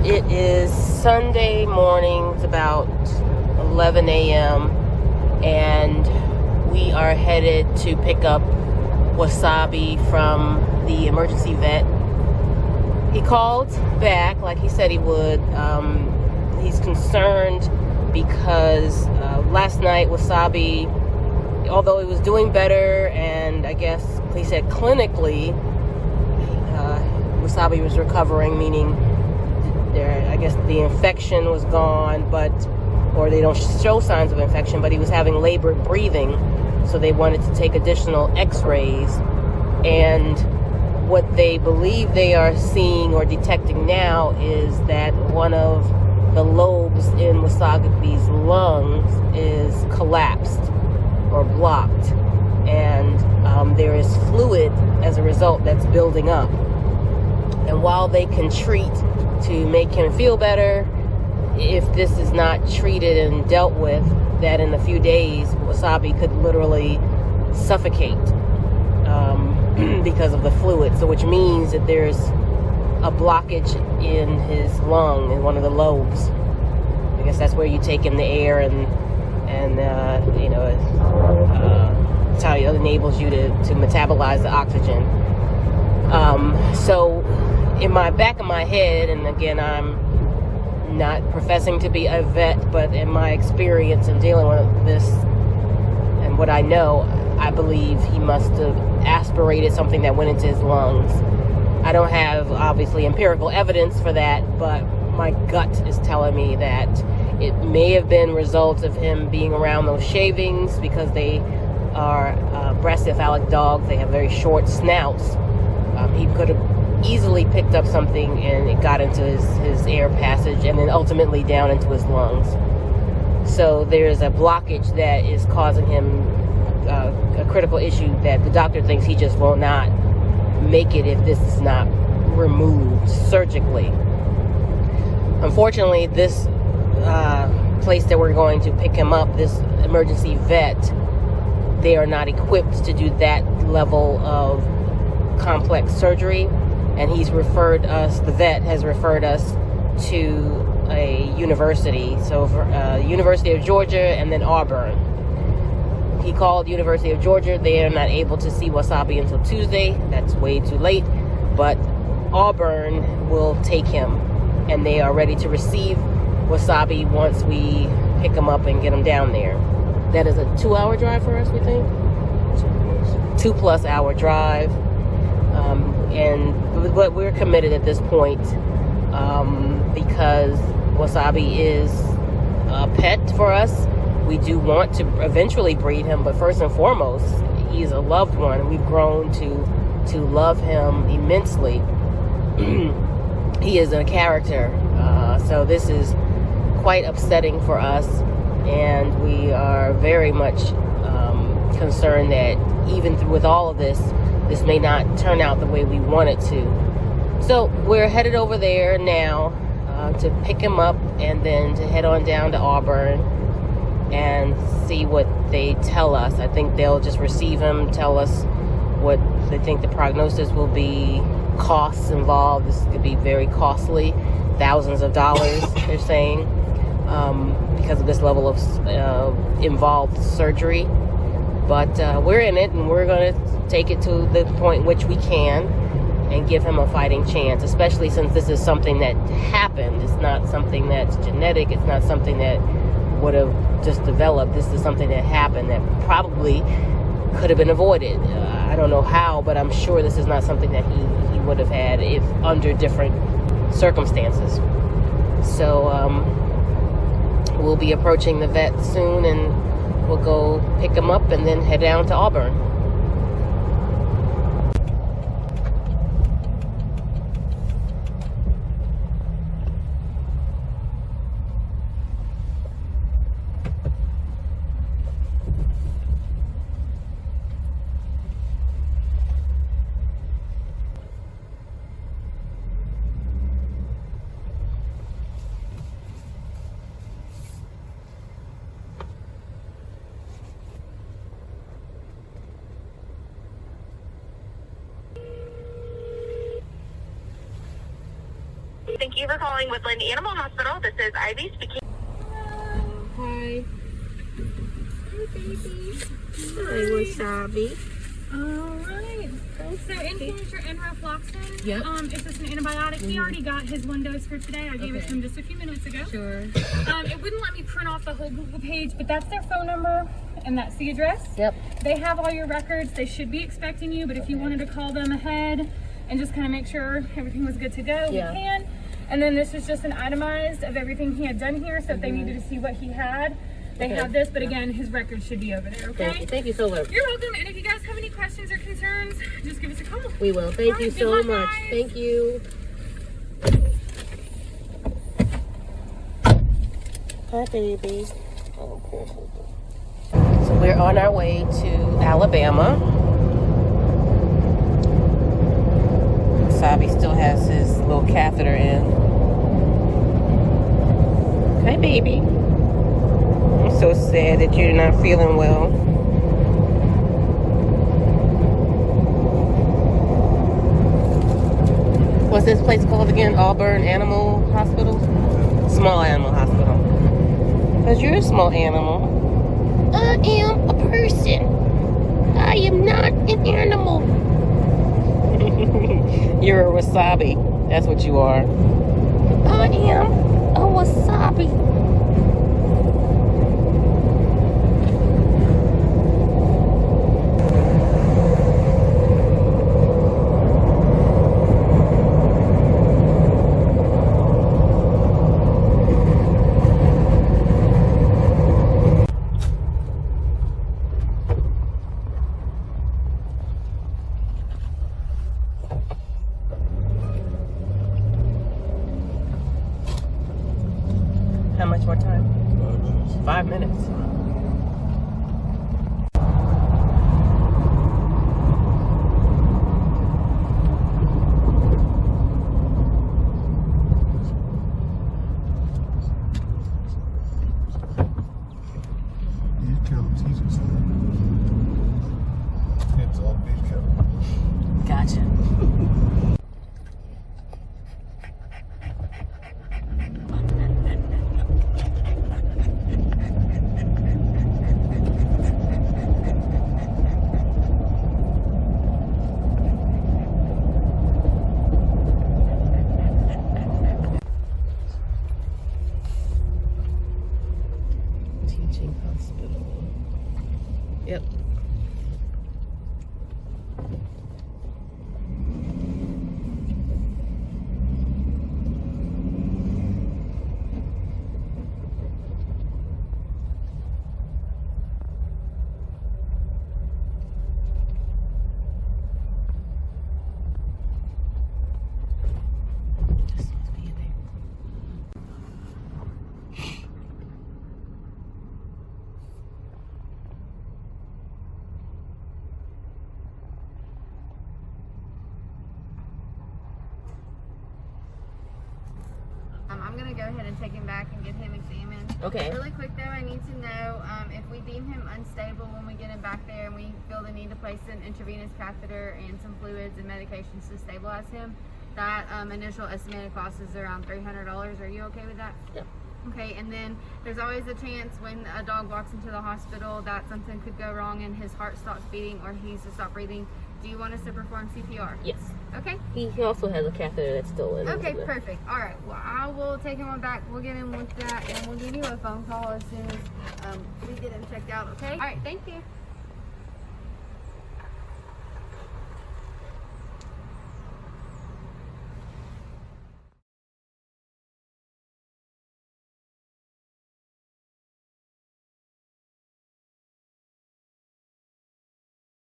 It is Sunday morning. It's about 11 a.m. and we are headed to pick up Wasabi from the emergency vet. He called back like he said he would. He's concerned because last night Wasabi, although he was doing better, and I guess he said clinically Wasabi was recovering, meaning I guess the infection was gone, or they don't show signs of infection, but he was having labored breathing, so they wanted to take additional x-rays. And what they believe they are seeing or detecting now is that one of the lobes in Wasabi's lungs is collapsed or blocked, and there is fluid as a result that's building up. And while they can treat to make him feel better, if this is not treated and dealt with, that in a few days Wasabi could literally suffocate because of the fluid. So which means that there's a blockage in his lung, in one of the lobes. I guess that's where you take in the air, and it's how it enables you to metabolize the oxygen. So in my back of my head, and again, I'm not professing to be a vet, but in my experience in dealing with this and what I know, I believe he must have aspirated something that went into his lungs. I don't have, obviously, empirical evidence for that, but my gut is telling me that it may have been results of him being around those shavings, because they are brachycephalic dogs. They have very short snouts. He could have easily picked up something and it got into his air passage and then ultimately down into his lungs. So there's a blockage that is causing him a critical issue that the doctor thinks he just will not make it if this is not removed surgically. Unfortunately, this place that we're going to pick him up, this emergency vet, they are not equipped to do that level of complex surgery, and he's referred us, the vet has referred us to a university, so for University of Georgia and then Auburn. He called University of Georgia. They are not able to see Wasabi until Tuesday. That's way too late, but Auburn will take him, and they are ready to receive Wasabi once we pick him up and get him down there. That is a 2-hour drive for us, we think. 2+ hour drive. But we're committed at this point because Wasabi is a pet for us. We do want to eventually breed him, but first and foremost, he's a loved one. We've grown to love him immensely. He is a character, so this is quite upsetting for us, and we are very much concerned that even with all of this, this may not turn out the way we want it to. So we're headed over there now to pick him up and then to head on down to Auburn and see what they tell us. I think they'll just receive him, tell us what they think the prognosis will be, costs involved. This could be very costly, thousands of dollars, they're saying, because of this level of involved surgery. But we're in it, and we're going to take it to the point which we can and give him a fighting chance, especially since this is something that happened. It's not something that's genetic. It's not something that would have just developed. This is something that happened that probably could have been avoided. I don't know how, but I'm sure this is not something that he would have had if under different circumstances. So we'll be approaching the vet soon, and we'll go pick him up and then head down to Auburn. Thank you for calling Woodland Animal Hospital. This is Ivy speaking. Hi. Hi, baby. Hi, Wasabi. Alright. So in here is your enrofloxacin. Yep. It's just an antibiotic. He already got his 1 dose for today. I gave it to him just a few minutes ago. Sure. It wouldn't let me print off the whole Google page, but that's their phone number and that's the address. Yep. They have all your records. They should be expecting you, but if you wanted to call them ahead and just kind of make sure everything was good to go, we can. And then this is just an itemized of everything he had done here, so if they needed to see what he had, they have this, but again, his record should be over there, okay? Thank you so much. You're welcome, and if you guys have any questions or concerns, just give us a call. We will. Thank you so much. Guys. Thank you. Hi, baby. Oh, cool. So we're on our way to Alabama. Wasabi still has his little catheter in. Hi, baby. I'm so sad that you're not feeling well. What's this place called again? Auburn Animal Hospital? Small Animal Hospital. Because you're a small animal. I am a person. I am not an animal. You're a wasabi. That's what you are. I am a wasabi. How much more time? 5 minutes. 5 minutes. You kill Jesus. It's all beef cattle. Gotcha. Teaching hospital. Yep. Just must be there. I'm going to go ahead and take him back and get him examined. Okay. Really quick though, I need to know if we deem him unstable when we get him back there and we feel the need to place an intravenous catheter and some fluids and medications to stabilize him, that initial estimated cost is around $300. Are you okay with that? Yep. Okay, and then there's always a chance when a dog walks into the hospital that something could go wrong and his heart stops beating or he needs to stop breathing. Do you want us to perform CPR? Yes. Okay. He also has a catheter that's still in. Okay, perfect. All right. Well, I will take him on back. We'll get him with that, and we'll give you a phone call as soon as we get him checked out. Okay. All right. Thank you.